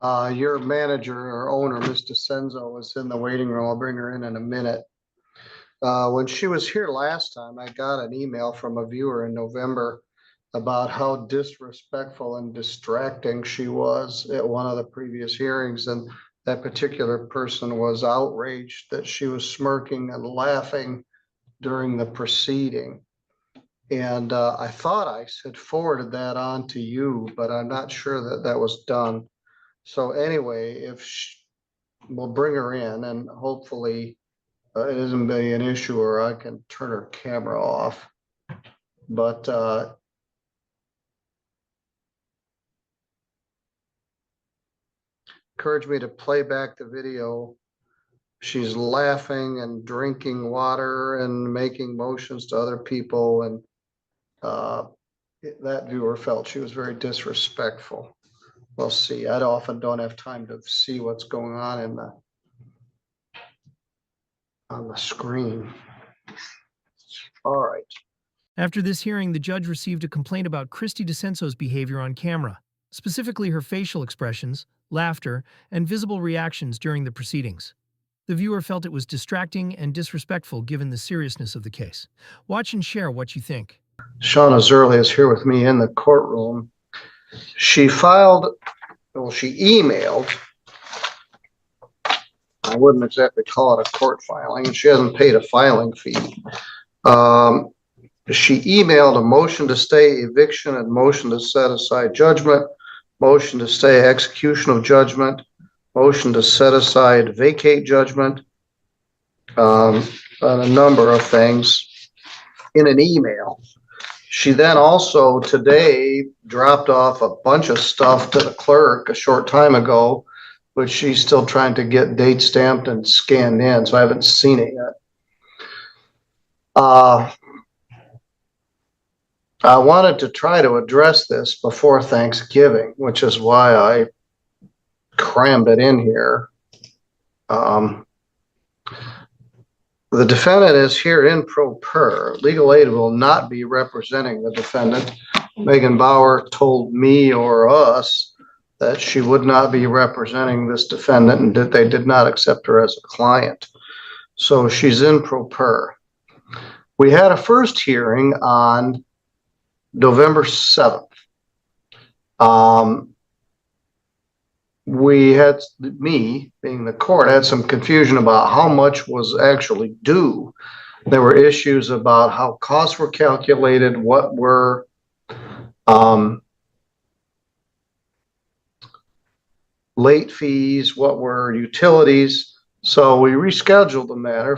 Your manager or owner, Ms. DiCenso, is in the waiting room. I'll bring her in a minute. When she was here last time, I got an email from a viewer in November about how disrespectful and distracting she was at one of the previous hearings. And that particular person was outraged that she was smirking and laughing during the proceeding. And I thought I had forwarded that on to you, but I'm not sure that that was done. So anyway, we'll bring her in and hopefully it isn't be an issue or I can turn her camera off. But encourage me to play back the video. She's laughing and drinking water and making motions to other people. And that viewer felt she was very disrespectful. We'll see. I often don't have time to see what's going on on the screen. All right. After this hearing, the judge received a complaint about Christi DiCenso's behavior on camera, specifically her facial expressions, laughter, and visible reactions during the proceedings. The viewer felt it was distracting and disrespectful given the seriousness of the case. Watch and share what you think. Shauna Zerli is here with me in the courtroom. She emailed, I wouldn't exactly call it a court filing, and she hasn't paid a filing fee. She emailed a motion to stay eviction and motion to set aside judgment, motion to stay execution of judgment, motion to set aside vacate judgment, on a number of things in an email. She then also today dropped off a bunch of stuff to the clerk a short time ago, which she's still trying to get date stamped and scanned in, so I haven't seen it yet. I wanted to try to address this before Thanksgiving, which is why I crammed it in here. The defendant is here in pro per. Legal aid will not be representing the defendant. Megan Bauer told me or us that she would not be representing this defendant and that they did not accept her as a client. So she's in pro per. We had a first hearing on November 7th. We had, me being the court, had some confusion about how much was actually due. There were issues about how costs were calculated, what were late fees, what were utilities. So we rescheduled the matter,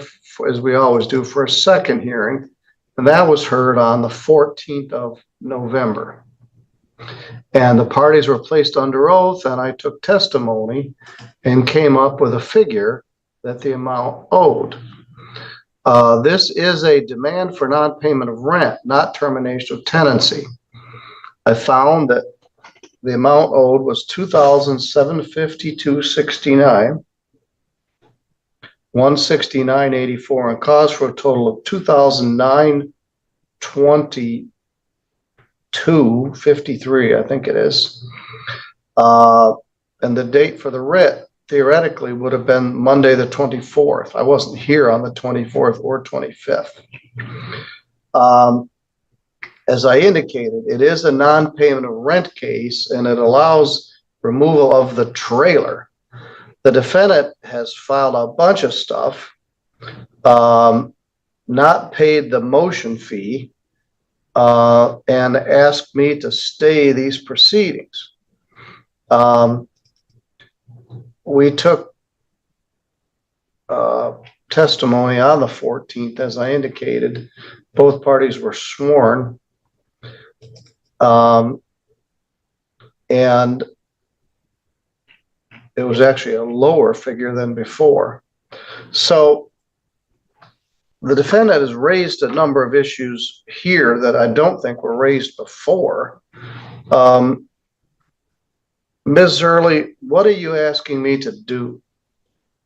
as we always do, for a second hearing, and that was heard on the 14th of November. And the parties were placed under oath, and I took testimony and came up with a figure that the amount owed. This is a demand for non-payment of rent, not termination of tenancy. I found that the amount owed was $2,752.69, $169.84, and costs for a total of $2,922.53, I think it is. And the date for the writ theoretically would have been Monday the 24th. I wasn't here on the 24th or 25th. As I indicated, it is a non-payment of rent case, and it allows removal of the trailer. The defendant has filed a bunch of stuff, not paid the motion fee, and asked me to stay these proceedings. We took testimony on the 14th, as I indicated. Both parties were sworn. And it was actually a lower figure than before. So the defendant has raised a number of issues here that I don't think were raised before. Ms. Zerli, what are you asking me to do?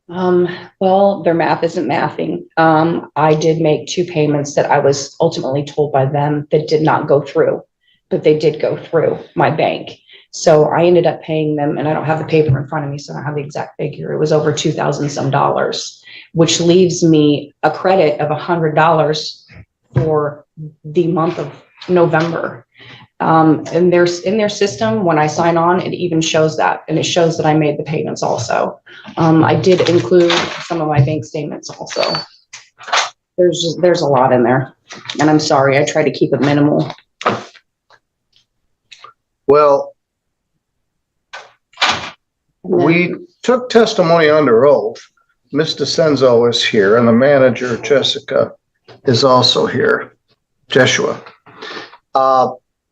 Well, their math isn't mathing. I did make 2 payments that I was ultimately told by them that did not go through, but they did go through my bank. So I ended up paying them, and I don't have the paper in front of me, so I don't have the exact figure. It was over $2,000 some, which leaves me a credit of $100 for the month of November. And there's in their system, when I sign on, it even shows that, and it shows that I made the payments also. I did include some of my bank statements also. There's a lot in there, and I'm sorry, I try to keep it minimal. Well, we took testimony under oath. Ms. DiCenso is here, and the manager, Jessica, is also here, Jeshua.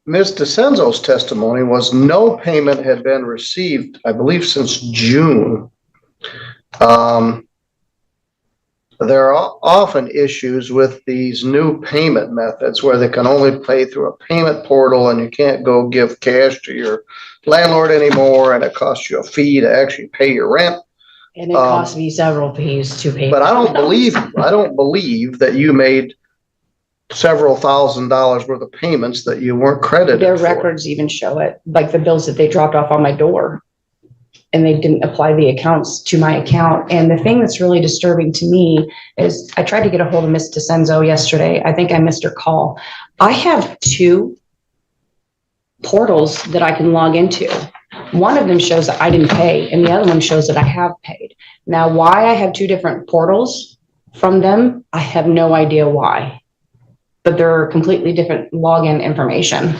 Ms. DiCenso's testimony was no payment had been received, I believe, since June. There are often issues with these new payment methods where they can only pay through a payment portal, and you can't go give cash to your landlord anymore, and it costs you a fee to actually pay your rent. And it cost me several fees to pay. But I don't believe that you made several $1,000s worth of payments that you weren't credited Their for. records even show it, like the bills that they dropped off on my door, and they didn't apply the accounts to my account. And the thing that's really disturbing to me is I tried to get a hold of Ms. DiCenso yesterday. I think I missed her call. I have 2 portals that I can log into. One of them shows that I didn't pay, and the other one shows that I have paid. Now, why I have 2 different portals from them, I have no idea why, but they're completely different login information.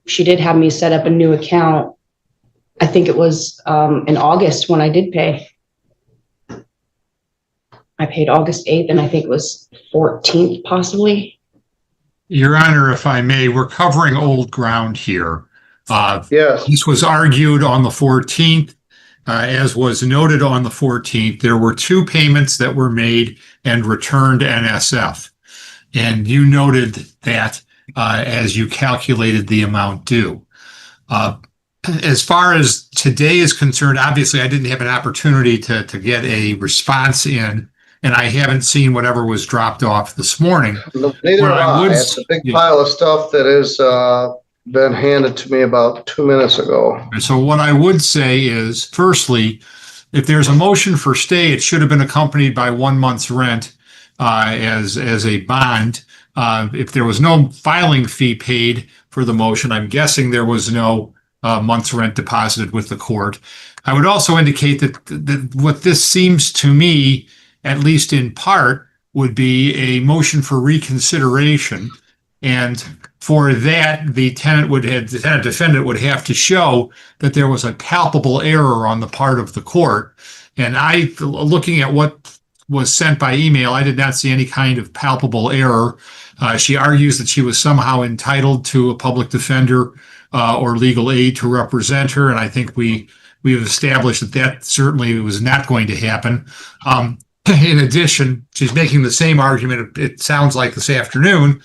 She did have me set up a new account. I think it was in August when I did pay. I paid August 8th, and I think it was 14th possibly. Your Honor, if I may, we're covering old ground here. Yes. This was argued on the 14th. As was noted on the 14th, there were 2 payments that were made and returned NSF. And you noted that as you calculated the amount due. As far as today is concerned, obviously I didn't have an opportunity to get a response in, and I haven't seen whatever was dropped off this morning. Neither have I. It's a big pile of stuff that has been handed to me about 2 minutes ago. So what I would say is, firstly, if there's a motion for stay, it should have been accompanied by 1 month's rent as a bond. If there was no filing fee paid for the motion, I'm guessing there was no month's rent deposited with the court. I would also indicate that what this seems to me, at least in part, would be a motion for reconsideration. And for that, the tenant defendant would have to show that there was a palpable error on the part of the court. And looking at what was sent by email, I did not see any kind of palpable error. She argues that she was somehow entitled to a public defender or legal aid to represent her. And I think we've established that certainly was not going to happen. In addition, she's making the same argument, it sounds like this afternoon,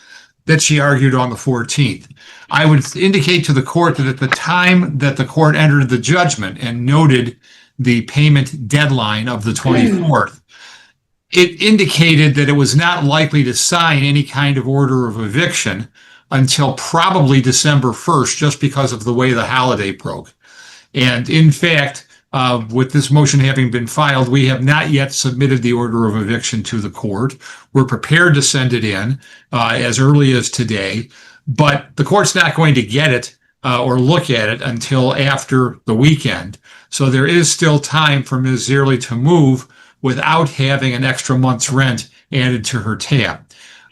that she argued on the 14th. I would indicate to the court that at the time that the court entered the judgment and noted the payment deadline of the 24th, it indicated that it was not likely to sign any kind of order of eviction until probably December 1st, just because of the way the holiday broke. And in fact, with this motion having been filed, we have not yet submitted the order of eviction to the court. We're prepared to send it in as early as today, but the court's not going to get it or look at it until after the weekend. So there is still time for Ms. Zierle to move without having an extra month's rent added to her tab.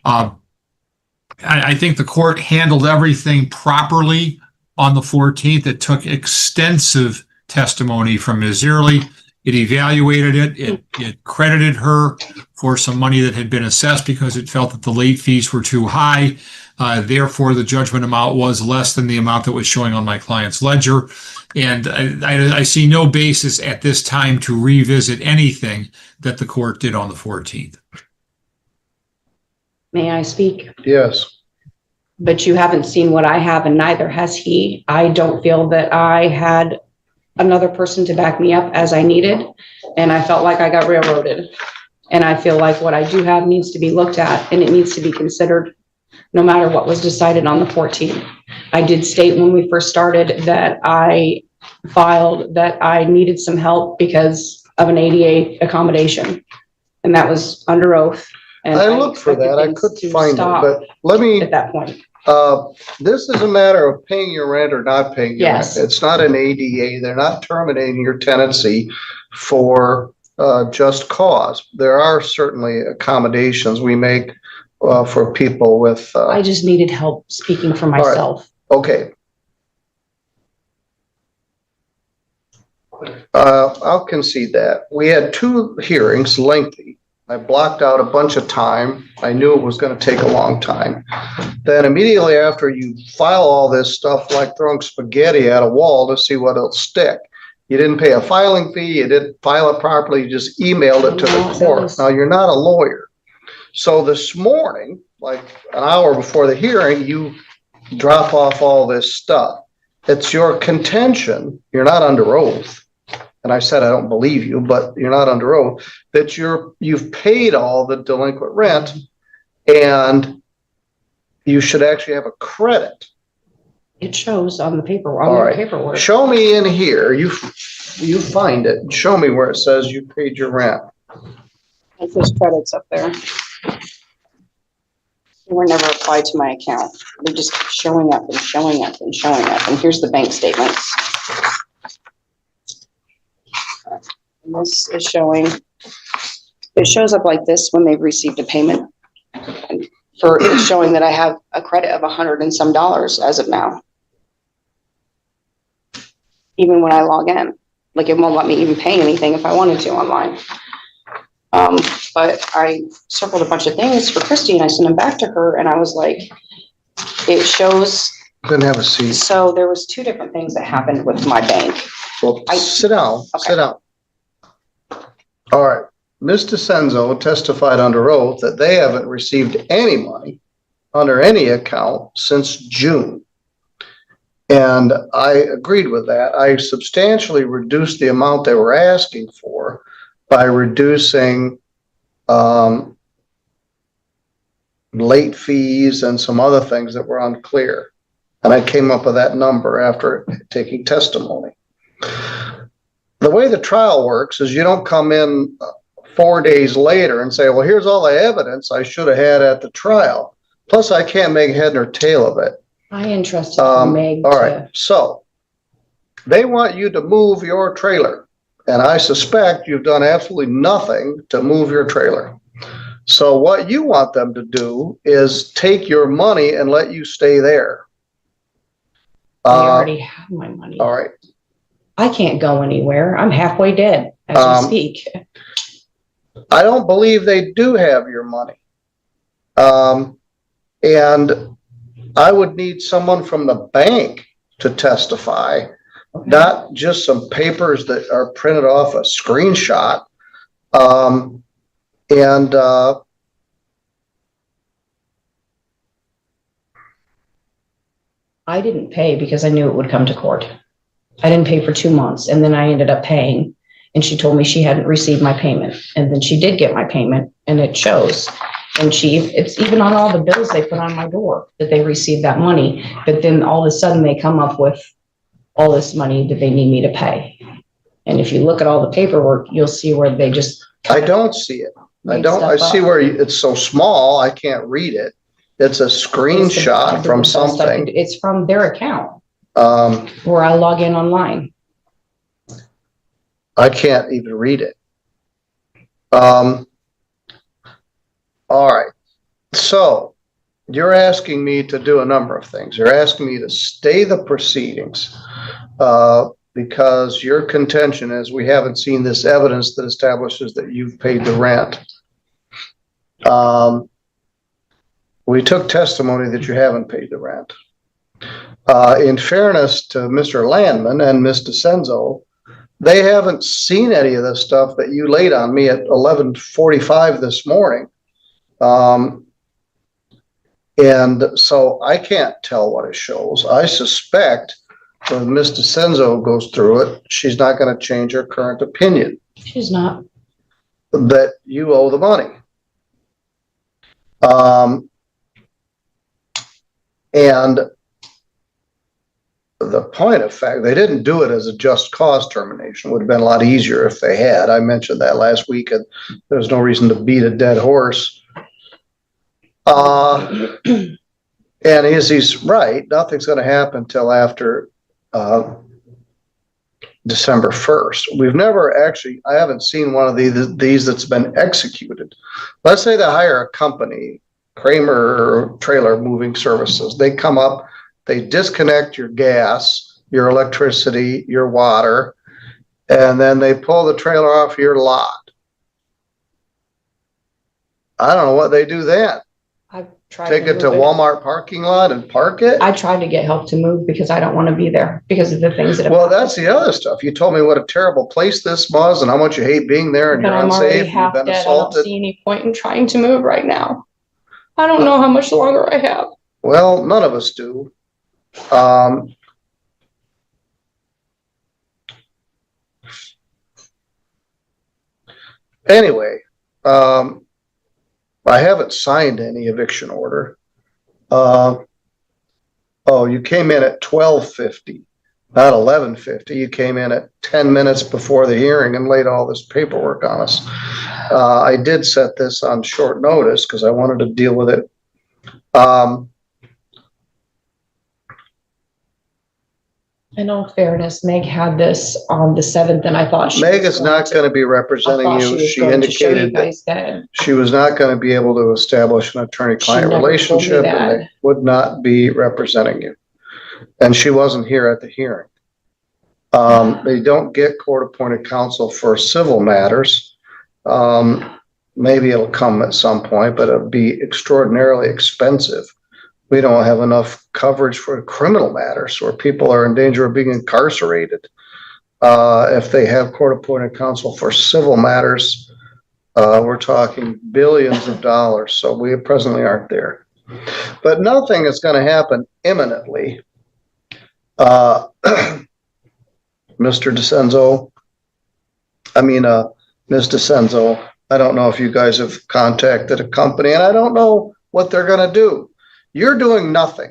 I think the court handled everything properly on the 14th. It took extensive testimony from Ms. Zierle. It evaluated it. It credited her for some money that had been assessed because it felt that the late fees were too high. Therefore, the judgment amount was less than the amount that was showing on my client's ledger. And I see no basis at this time to revisit anything that the court did on the 14th. May I speak? Yes. But you haven't seen what I have, and neither has he. I don't feel that I had another person to back me up as I needed, and I felt like I got railroaded. And I feel like what I do have needs to be looked at, and it needs to be considered. no matter what was decided on the 14th. I did state when we first started that I filed that I needed some help because of an ADA accommodation, and that was under oath. And I looked for that. I couldn't find it, but let me, at that point. this is a matter of paying your rent or not paying your rent. Yes. It's not an ADA. They're not terminating your tenancy for just cause. There are certainly accommodations we make for people with. I just needed help speaking for right. myself. Okay. I'll concede that. We had 2 hearings, lengthy. I blocked out a bunch of time. I knew it was going to take a long time. Then immediately after, you file all this stuff like throwing spaghetti at a wall to see what will stick. You didn't pay a filing fee. You didn't file it properly. You just emailed it to the court. Now, you're not a lawyer. So this morning, like an hour before the hearing, you drop off all this stuff. It's your contention. You're not under oath. And I said, I don't believe you, but you're not under oath, that you've paid all the delinquent rent and you should actually have a credit. It shows on the paperwork. All right. Show me in here. You find it. Show me where it says you paid your rent. It says credits up there. They were never applied to my account. They're just showing up and showing up and showing up. And here's the bank statements. And this is showing, it shows up like this when they've received a payment. And it's showing that I have a credit of $100 and some as of now. Even when I log in, like it won't let me even pay anything if I wanted to online. But I circled a bunch of things for Christi and I sent them back to her and I was like, it shows. Couldn't have a seat. So there was 2 different things that happened with my bank. Well, sit down, okay. Sit down. All right. Ms. DiCenso testified under oath that they haven't received any money under any account since June. And I agreed with that. I substantially reduced the amount they were asking for by reducing late fees and some other things that were unclear. And I came up with that number after taking testimony. The way the trial works is you don't come in 4 days later and say, well, here's all the evidence I should have had at the trial. Plus, I can't make head nor tail of it. I entrusted Meg. All right. So they want you to move your trailer. And I suspect you've done absolutely nothing to move your trailer. So what you want them to do is take your money and let you stay there. I already have my money. All right. I can't go anywhere. I'm halfway dead as we speak. I don't believe they do have your money. And I would need someone from the bank to testify, okay. Not just some papers that are printed off a screenshot. I didn't pay because I knew it would come to court. I didn't pay for 2 months and then I ended up paying and she told me she hadn't received my payment and then she did get my payment and it shows. And it's even on all the bills they put on my door that they received that money. But then all of a sudden they come up with all this money that they need me to pay. And if you look at all the paperwork, you'll see where they just. I don't see it. I see where it's so small, I can't read it. It's a screenshot from something. It's from their account where I log in online. I can't even read it. All right. So you're asking me to do a number of things. You're asking me to stay the proceedings because your contention is we haven't seen this evidence that establishes that you've paid the rent. We took testimony that you haven't paid the rent. In fairness to Mr. Landman and Ms. DiCenso, they haven't seen any of the stuff that you laid on me at 11:45 this morning. And so I can't tell what it shows. I suspect when Ms. DiCenso goes through it, she's not going to change her current opinion. She's not. That you owe the money. And the point of fact, they didn't do it as a just cause termination. Would have been a lot easier if they had. I mentioned that last week, and there's no reason to beat a dead horse. And he's right. Nothing's going to happen till after December 1st. We've never actually, I haven't seen one of these that's been executed. Let's say they hire a company, Kramer Trailer Moving Services. They come up, they disconnect your gas, your electricity, your water, and then they pull the trailer off your lot. I don't know what they do then. I've tried Take it to move Walmart parking lot and park it? I tried to get help to move because I don't want to be there because of the things that have Well, that's the other stuff. You told me what a terrible place this was and how much you hate being there and but you're I'm already unsafe, you've half been dead. I don't assaulted. see any point in trying to move right now. I don't know how much longer I have. Well, none of us do. Anyway, I haven't signed any eviction order. Oh, you came in at 12:50, not 11:50. You came in at 10 minutes before the hearing and laid all this paperwork on us. I did set this on short notice because I wanted to deal with it. In all fairness, Meg had this on the 7th, and I thought Meg is not going to be representing you. She indicated that she was not going to be able to establish an attorney-client relationship and they would not be representing you. And she wasn't here at the hearing. They don't get court-appointed counsel for civil matters. Maybe it'll come at some point, but it'll be extraordinarily expensive. We don't have enough coverage for criminal matters where people are in danger of being incarcerated. If they have court-appointed counsel for civil matters, we're talking billions of dollars. So we presently aren't there. But nothing is going to happen imminently. Mr. DiCenso, Ms. DiCenso, I don't know if you guys have contacted a company, and I don't know what they're going to do. You're doing nothing.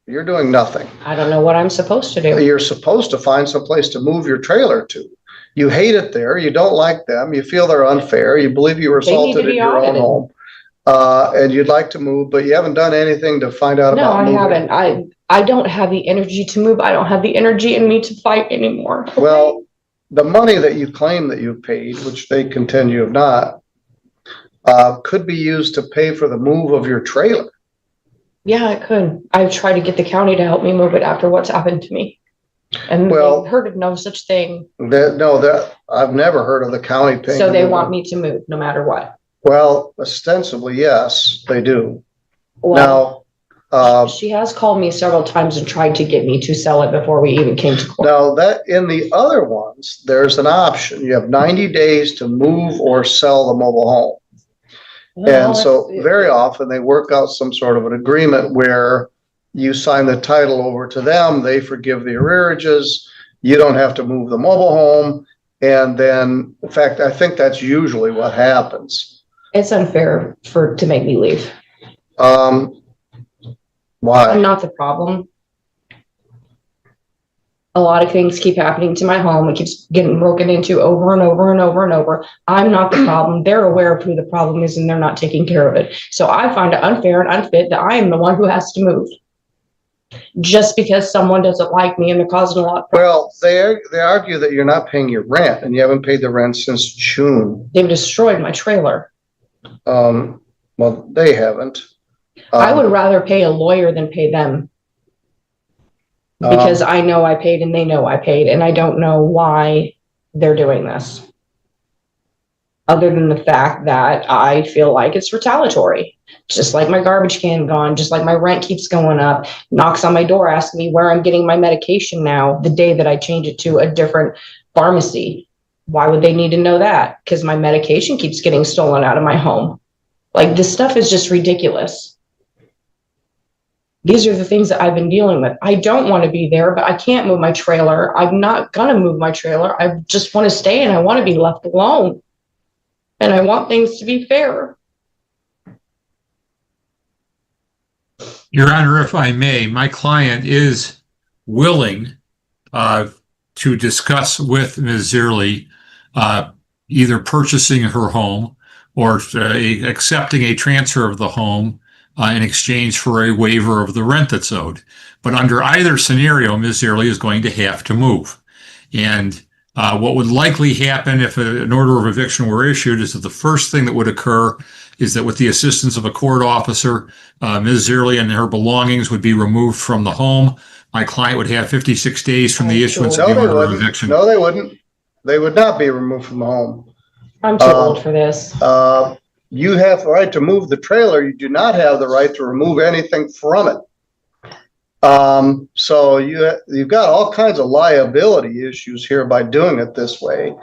You're doing nothing. I don't know what I'm supposed to do. You're supposed to find some place to move your trailer to. You hate it there. You don't like them. You feel they're unfair. You believe you were assaulted in your own home. And you'd like to move, but you haven't done anything to find out about moving. No, I haven't. I don't have the energy to move. I don't have the energy in me to fight anymore. Okay? Well, the money that you claim that you paid, which they contend you have not, could be used to pay for the move of your trailer. Yeah, it could. I've tried to get the county to help me move it after what's happened to me. And they've heard of no such thing. I've never heard of the county paying. So they want me to move no matter what. Well, ostensibly, yes, they do. Well, now, she has called me several times and tried to get me to sell it before we even came to court. Now that in the other ones, there's an option. You have 90 days to move or sell the mobile home. Well, and so very often they work out some sort of an agreement where you sign the title over to them, they forgive the arrearages, you don't have to move the mobile home. And then, in fact, I think that's usually what happens. It's unfair to make me leave. Why? I'm not the problem. A lot of things keep happening to my home. It keeps getting broken into over and over and over and over. I'm not the problem. They're aware of who the problem is and they're not taking care of it. So I find it unfair and unfit that I am the one who has to move. Just because someone doesn't like me and they're causing a lot of problems. Well, they argue that you're not paying your rent and you haven't paid the rent since June. They've destroyed my trailer. Well, they haven't. I would rather pay a lawyer than pay them. Because I know I paid and they know I paid, and I don't know why they're doing this. Other than the fact that I feel like it's retaliatory. Just like my garbage can gone, just like my rent keeps going up, knocks on my door, asking me where I'm getting my medication now, the day that I change it to a different pharmacy. Why would they need to know that? Because my medication keeps getting stolen out of my home. Like, this stuff is just ridiculous. These are the things that I've been dealing with. I don't want to be there, but I can't move my trailer. I'm not going to move my trailer. I just want to stay and I want to be left alone. And I want things to be fair. Your Honor, if I may, my client is willing to discuss with Ms. Zierle either purchasing her home or accepting a transfer of the home in exchange for a waiver of the rent that's owed. But under either scenario, Ms. Zierle is going to have to move. And what would likely happen if an order of eviction were issued is that the first thing that would occur is that with the assistance of a court officer, Ms. Zierle and her belongings would be removed from the home. My client would have 56 days from the issuance of the order of eviction. No, they wouldn't. They would not be removed from the home. I'm too old for this. You have the right to move the trailer. You do not have the right to remove anything from it. So you've got all kinds of liability issues here by doing it this way.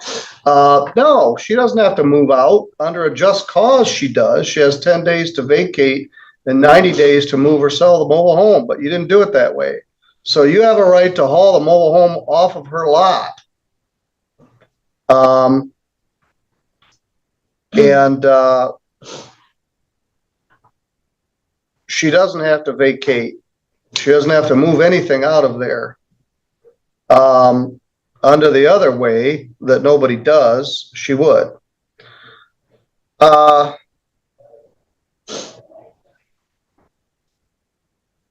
No, she doesn't have to move out. Under a just cause, she does. She has 10 days to vacate and 90 days to move or sell the mobile home, but you didn't do it that way. So you have a right to haul the mobile home off of her lot. She doesn't have to vacate. She doesn't have to move anything out of there. Under the other way that nobody does, she would.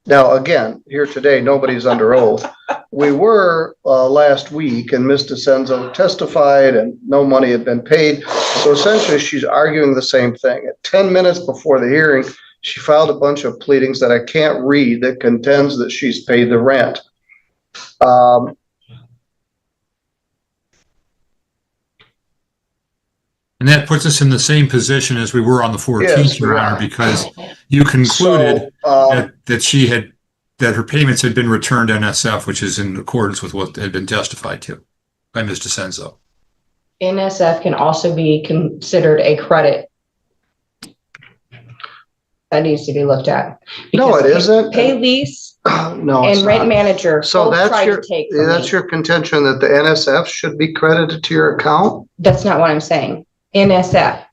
Now, again, here today, nobody's under oath. We were last week, and Ms. DiCenso testified and no money had been paid. So essentially, she's arguing the same thing. At 10 minutes before the hearing, she filed a bunch of pleadings that I can't read that contends that she's paid the rent. And that puts us in the same position as we were on the 14th, Yes, Your Honor, because you concluded that her payments had been returned NSF, which is in accordance with what had been testified to by Ms. DiCenso. NSF can also be considered a credit. That needs to be looked at. No, it isn't. Pay lease no, and rent manager. So that's your your contention that the NSF should be credited to your account? That's not what I'm saying. NSF.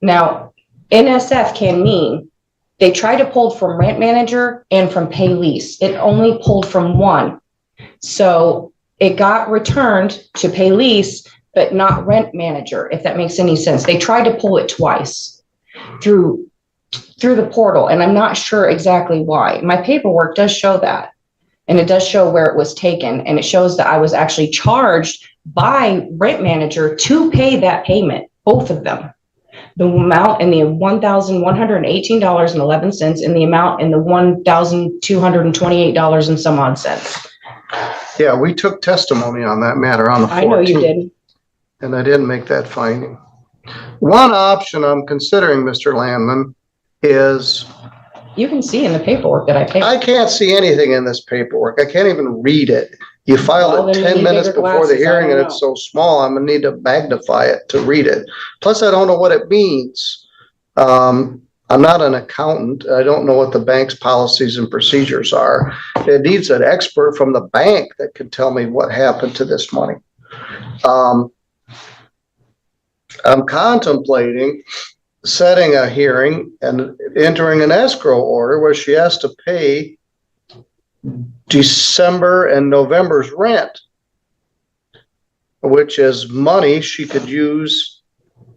Now, NSF can mean they tried to pull from rent manager and from pay lease. It only pulled from one. So it got returned to pay lease, but not rent manager, if that makes any sense. They tried to pull it twice through the portal, and I'm not sure exactly why. My paperwork does show that, and it does show where it was taken, and it shows that I was actually charged by rent manager to pay that payment, both of them. The amount in the $1,118.11 and the amount in the $1,228 and some odd cents. Yeah, we took testimony on that matter on the 14th. I know you did. And I didn't make that finding. One option I'm considering, Mr. Landman, is You can see in the paperwork that I paid. I can't see anything in this paperwork. I can't even read it. You filed it 10 minutes before the hearing and it's so small, I'm gonna need to magnify it to read it. Plus, I don't know what it means. I'm not an accountant. I don't know what the bank's policies and procedures are. It needs an expert from the bank that can tell me what happened to this money. I'm contemplating setting a hearing and entering an escrow order where she has to pay December and November's rent, which is money she could use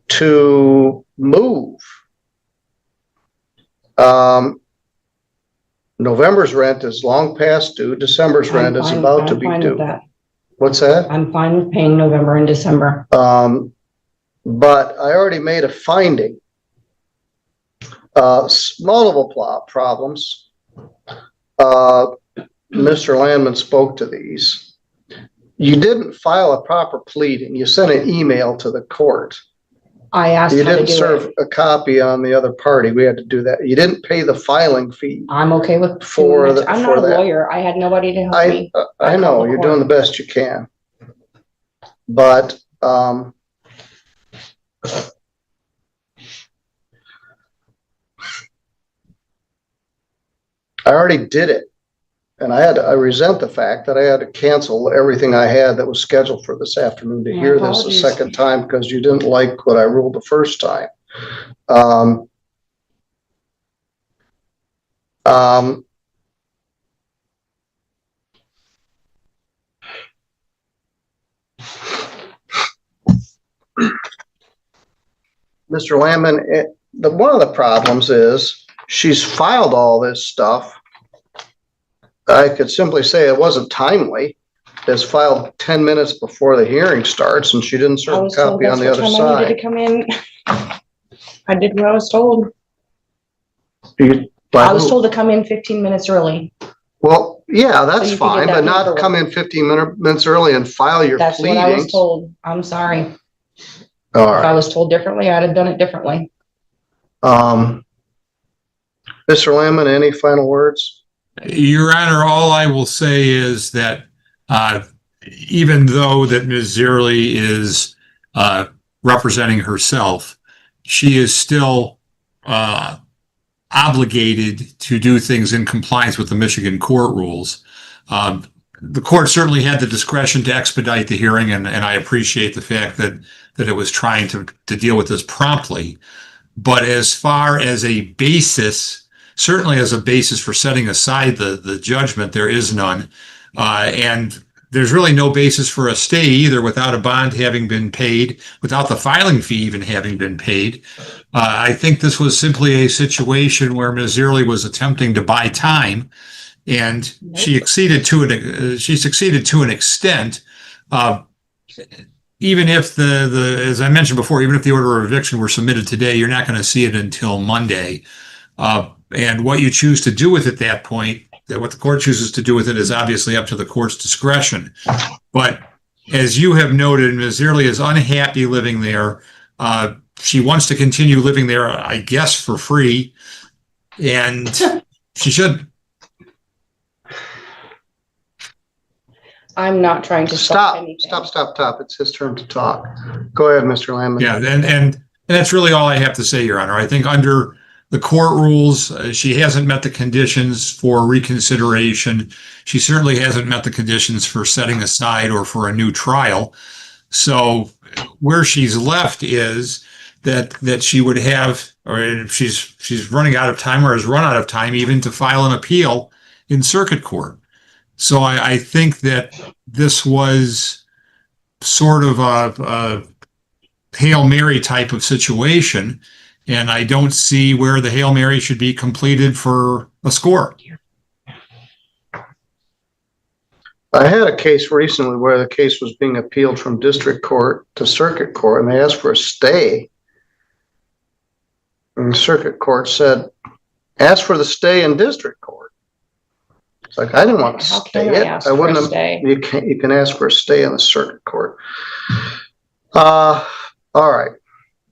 to move. November's rent is long past due. December's rent is about to be due. What's that? I'm fine with paying November and December. But I already made a finding. Multiple problems. Mr. Landman spoke to these. You didn't file a proper pleading. You sent an email to the court. I asked you didn't serve a copy on the other party. We had to do that. You didn't pay the filing fee. I'm okay with I'm not a lawyer. I had nobody to help me. I know you're doing the best you can, but I already did it, and I resent the fact that I had to cancel everything I had that was scheduled for this afternoon to hear this a second time because you didn't like what I ruled the first time. Mr. Landman, one of the problems is she's filed all this stuff. I could simply say it wasn't timely. It's filed 10 minutes before the hearing starts and she didn't I serve a was told copy on that's the what other time I needed side. to come in. I did what I was told. By I was who? told to come in 15 minutes early. Well, yeah, So that's you can get fine, that but not paperwork. come in 15 minutes early and file your That's what I was pleadings. told. I'm sorry. All If I right. was told differently, I'd have done it differently. Mr. Landman, any final words? Your Honor, all I will say is that even though that Ms. Zierle is representing herself, she is still obligated to do things in compliance with the Michigan court rules. The court certainly had the discretion to expedite the hearing, and I appreciate the fact that it was trying to deal with this promptly. But as far as a basis, certainly as a basis for setting aside the judgment, there is none. And there's really no basis for a stay either without a bond having been paid, without the filing fee even having been paid. I think this was simply a situation where Ms. Zierle was attempting to buy time, and she succeeded to an extent. Even if as I mentioned before, even if the order of eviction were submitted today, you're not going to see it until Monday. And what you choose to do with it at that point, what the court chooses to do with it is obviously up to the court's discretion. But as you have noted, Ms. Zierle is unhappy living there. She wants to continue living there, I guess, for free. And she should. I'm not trying to stop anything. Stop. It's his turn to talk. Go ahead, Mr. Landman. Yeah, and that's really all I have to say, Your Honor. I think under the court rules, she hasn't met the conditions for reconsideration. She certainly hasn't met the conditions for setting aside or for a new trial. So where she's left is that she would have, or if she's running out of time or has run out of time even to file an appeal in circuit court. So I think that this was sort of a Hail Mary type of situation, and I don't see where the Hail Mary should be completed for a score. I had a case recently where the case was being appealed from district court to circuit court, and they asked for a stay. And the circuit court said, ask for the stay in district court. It's like, I didn't want to stay it. I wouldn't have, you can ask for a stay in the circuit court. All right.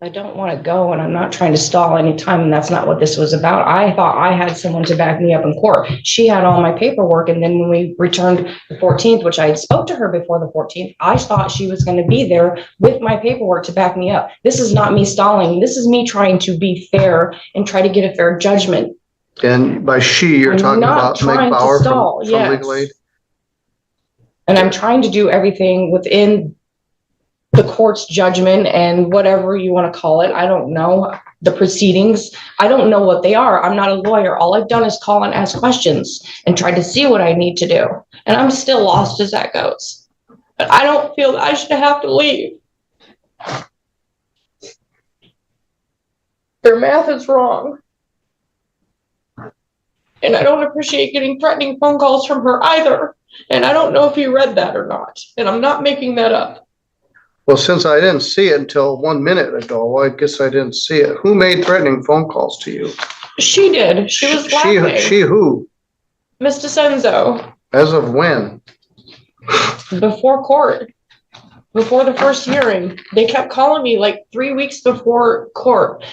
I don't want to go, and I'm not trying to stall any time, and that's not what this was about. I thought I had someone to back me up in court. She had all my paperwork, and then when we returned the 14th, which I had spoke to her before the 14th, I thought she was going to be there with my paperwork to back me up. This is not me stalling. This is me trying to be fair and try to get a fair judgment. And by she, you're talking about Meg Bauer from Legal Aid? And I'm trying to do everything within the court's judgment and whatever you want to call it. I don't know. The proceedings. I don't know what they are. I'm not a lawyer. All I've done is call and ask questions and try to see what I need to do. And I'm still lost as that goes. But I don't feel that I should have to leave. Their math is wrong. And I don't appreciate getting threatening phone calls from her either. And I don't know if you read that or not. And I'm not making that up. Well, since I didn't see it until 1 minute ago, well, I guess I didn't see it. Who made threatening phone calls to you? She did. She was laughing. She who? Ms. DiCenso. As of when? Before court. Before the first hearing. They kept calling me like 3 weeks before court,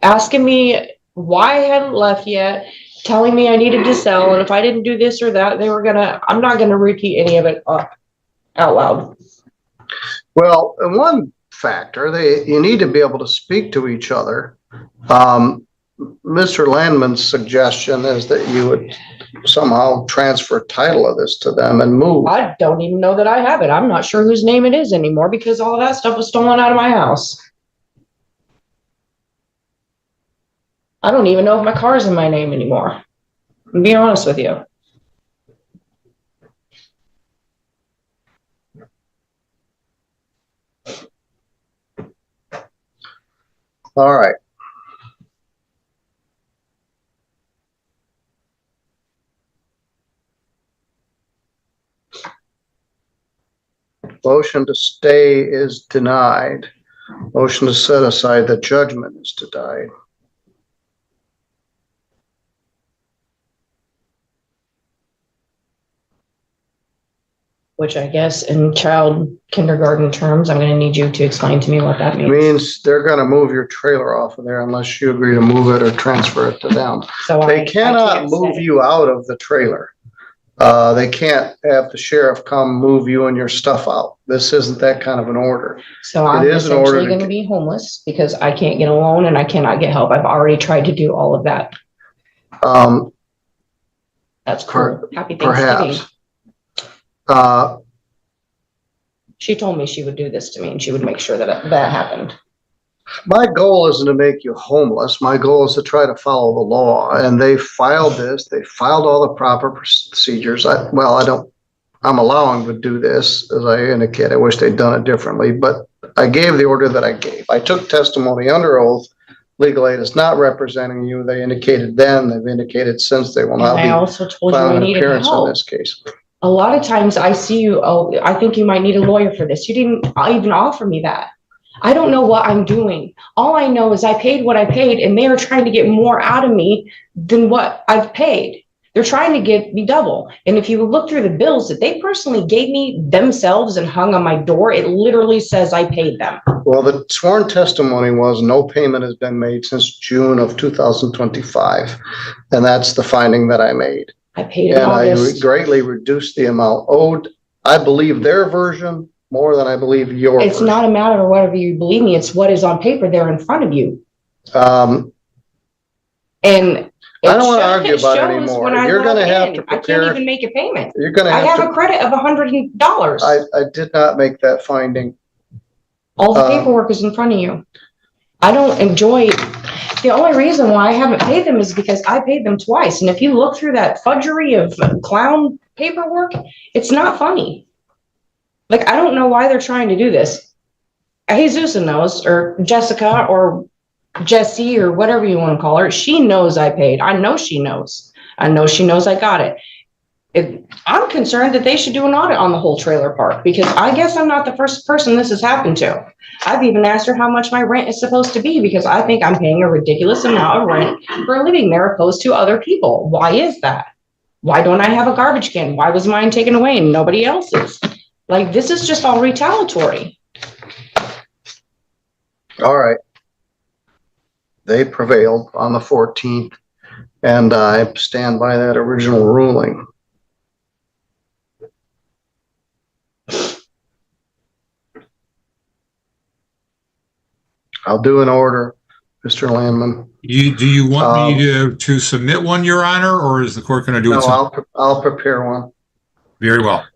asking me why I hadn't left yet, telling me I needed to sell, and if I didn't do this or that, they were gonna, I'm not gonna repeat any of it out loud. Well, one factor, you need to be able to speak to each other. Mr. Landman's suggestion is that you would somehow transfer title of this to them and move. I don't even know that I have it. I'm not sure whose name it is anymore because all that stuff was stolen out of my house. I don't even know if my car is in my name anymore. I'm being honest with you. All right. Motion to stay is denied. Motion to set aside the judgment is denied. Which I guess in child kindergarten terms, I'm gonna need you to explain to me what that means. Means they're gonna move your trailer off of there unless you agree to move it or transfer it to them. So They I cannot can't move say. you out of the trailer. They can't have the sheriff come move you and your stuff out. This isn't that kind of an order. So I'm is an order essentially to gonna get- be homeless because I can't get a loan and I cannot get help. I've already tried to do all of that. That's cool. Happy Thanksgiving. Perhaps. Uh, She told me she would do this to me and she would make sure that that happened. My goal isn't to make you homeless. My goal is to try to follow the law. And they filed this, they filed all the proper procedures. I'm allowing to do this, as I indicated. I wish they'd done it differently, but I gave the order that I gave. I took testimony under oath. Legal aid is not representing you. They indicated then, they've indicated since they will And not I be also told you I filing an needed appearance in help. this case. A lot of times I see you, oh, I think you might need a lawyer for this. You didn't even offer me that. I don't know what I'm doing. All I know is I paid what I paid and they are trying to get more out of me than what I've paid. They're trying to get me double. And if you look through the bills that they personally gave me themselves and hung on my door, it literally says I paid them. Well, the sworn testimony was no payment has been made since June of 2025. And that's the finding that I made. I paid in And I August. greatly reduced the amount owed. I believe their version more than I believe yours. It's not a matter of whether you believe me, it's what is on paper there in front of you. Um, And I don't want to argue about it anymore. You're going to have to I can't prepare. even make a payment. You're going to I have have a to. credit of $100. I did not make that finding. All the paperwork is in front of you. I don't enjoy, the only reason why I haven't paid them is because I paid them twice. And if you look through that fudgery of clown paperwork, it's not funny. Like, I don't know why they're trying to do this. Jesus knows, or Jessica, or Jessie, or whatever you want to call her. She knows I paid. I know she knows. I know she knows I got it. I'm concerned that they should do an audit on the whole trailer park because I guess I'm not the first person this has happened to. I've even asked her how much my rent is supposed to be because I think I'm paying a ridiculous amount of rent for living there opposed to other people. Why is that? Why don't I have a garbage can? Why was mine taken away and nobody else's? Like, this is just all retaliatory. All right. They prevailed on the 14th, and I stand by that original ruling. I'll do an order, Mr. Landman. Do you want me to submit one, Your Honor, or is the court going to do it? No, I'll prepare one. Very well.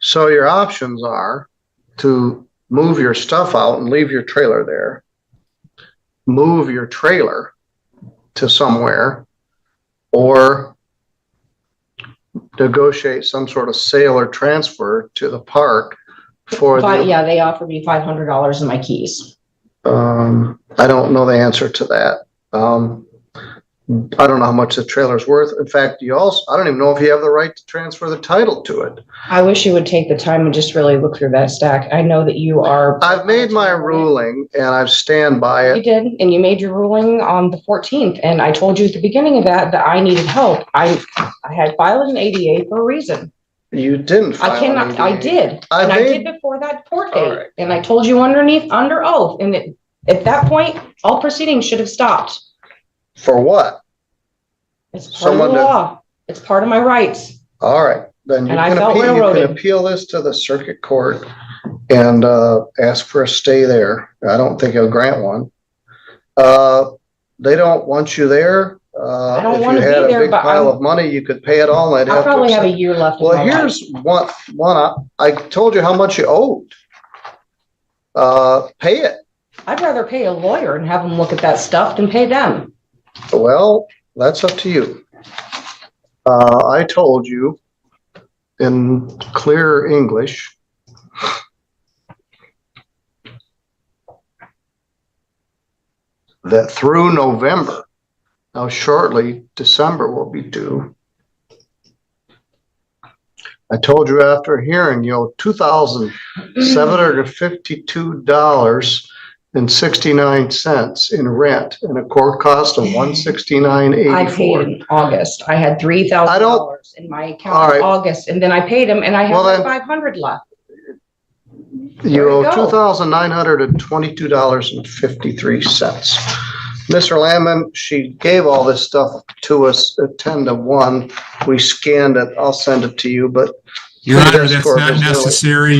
So your options are to move your stuff out and leave your trailer there, move your trailer to somewhere, or negotiate some sort of sale or transfer to the park for But yeah, they offered me $500 in my keys. I don't know the answer to that. I don't know how much the trailer's worth. In fact, I don't even know if you have the right to transfer the title to it. I wish you would take the time and just really look through that stack. I know that you are. I've made my ruling and I stand by You it. did, and you made your ruling on the 14th, and I told you at the beginning of that I needed help. I had filed an ADA for a reason. You didn't file I cannot, an I ADA. did, and I did before that court All date, right. and I told you under oath, and at that point, all proceedings should have stopped. For what? It's part of the law. It's part of my rights. All right, then you And I can felt appeal, you railroaded. can appeal this to the circuit court and ask for a stay there. I don't think he'll grant one. They don't want you there. I don't If you want to be had a there, big but pile of money, you could pay it all. I'd I have to probably have a accept. year left. Well, here's one, I told you how much you owed. Pay it. I'd rather pay a lawyer and have them look at that stuff than pay them. Well, that's up to you. I told you in clear English that through November, now shortly December will be due. I told you after a hearing, you owe $2,752.69 in rent and a court cost of I paid $169.84. in August. I had $3,000 in my account All right. in August, and then I paid him, and I have Well, like then- 500 left. You owe Where'd it go? $2,922.53. Mr. Lamon, she gave all this stuff to us at 10 to 1. We scanned it. I'll send it to you, but Your Please Honor, that's escort not us really. necessary.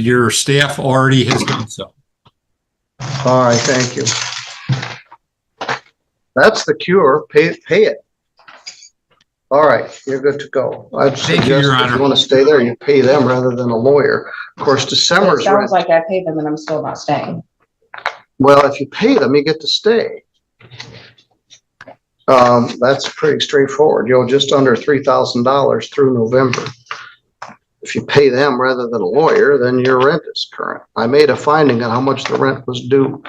Your staff already has done so. all right, thank you. That's the cure. Pay it. All right, you're good to go. I'd Thank you, suggest Your if Honor. you want to stay there, you pay them rather than a lawyer. Of course, It December's rent. sounds like I paid them and I'm still not staying. Well, if you pay them, you get to stay. That's pretty straightforward. You'll just under $3,000 through November. If you pay them rather than a lawyer, then your rent is current. I made a finding on how much the rent was due.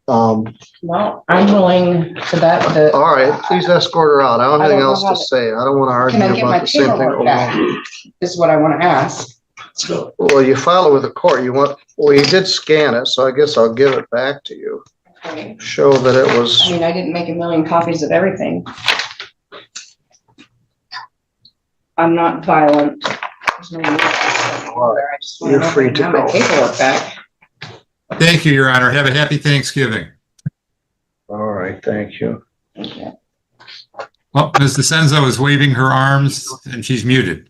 Well, I'm willing to bet that. All right, please escort her out. I don't have anything I don't know else how to to- say. I don't want to Can I argue get my about the same thing paperwork over. back? Is what I want to ask. Well, you file it with the court. Well, you did scan it, so I guess I'll give it back to you. Okay. Show that it I was, mean, I didn't make a million copies of everything. I'm not violent. There's no need to say All right. I just want You're to know free if I to can have my go. paperwork back. Thank you, Your Honor. Have a happy Thanksgiving. all right, thank you. Okay. Well, Ms. DiCenso is waving her arms and she's muted.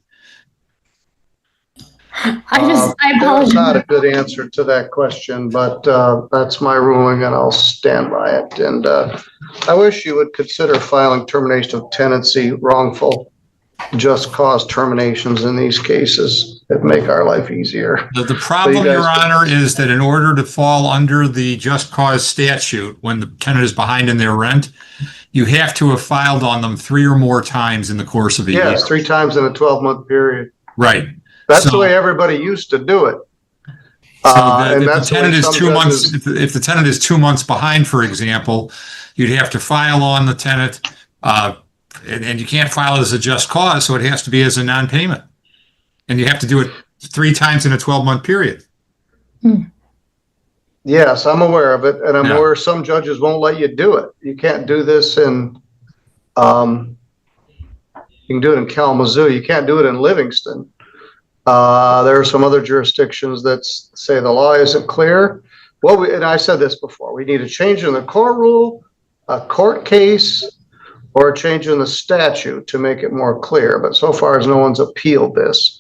I That was not a apologize. good answer to that question, but that's my ruling and I'll stand by it. And I wish you would consider filing termination of tenancy, wrongful, just cause terminations in these cases that make our life easier. The problem, guys Your can- Honor, is that in order to fall under the just cause statute, when the tenant is behind in their rent, you have to have filed on them 3 or more times in the course of a year. Yes, 3 times in a 12-month period. Right. That's the So- way everybody used to do it. So And if the that's the way tenant is some 2 months, judges- if the tenant is 2 months behind, for example, you'd have to file on the tenant, and you can't file it as a just cause, so it has to be as a non-payment. And you have to do it 3 times in a 12-month period. Yes, I'm aware of it, and I'm Yeah. aware some judges won't let you do it. You can't do this in, you can do it in Kalamazoo. You can't do it in Livingston. There are some other jurisdictions that say the law isn't clear. Well, and I said this before, we need a change in the court rule, a court case, or a change in the statute to make it more clear. But so far as no one's appealed this.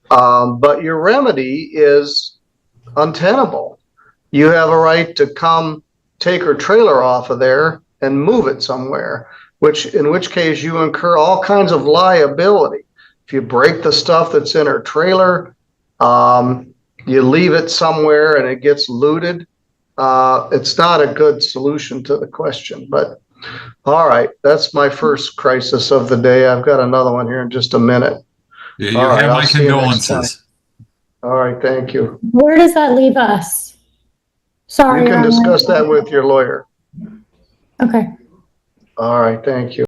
But your remedy is untenable. You have a right to come take her trailer off of there and move it somewhere, in which case you incur all kinds of liability. If you break the stuff that's in her trailer, you leave it somewhere and it gets looted. It's not a good solution to the question, but all right, that's my first crisis of the day. I've got another one here in just a minute. You All right, have I'll my see you next condolences. All right, thank you. Where does that leave us? Sorry. You can Your Honor. discuss that with your lawyer. Okay. All right, thank you.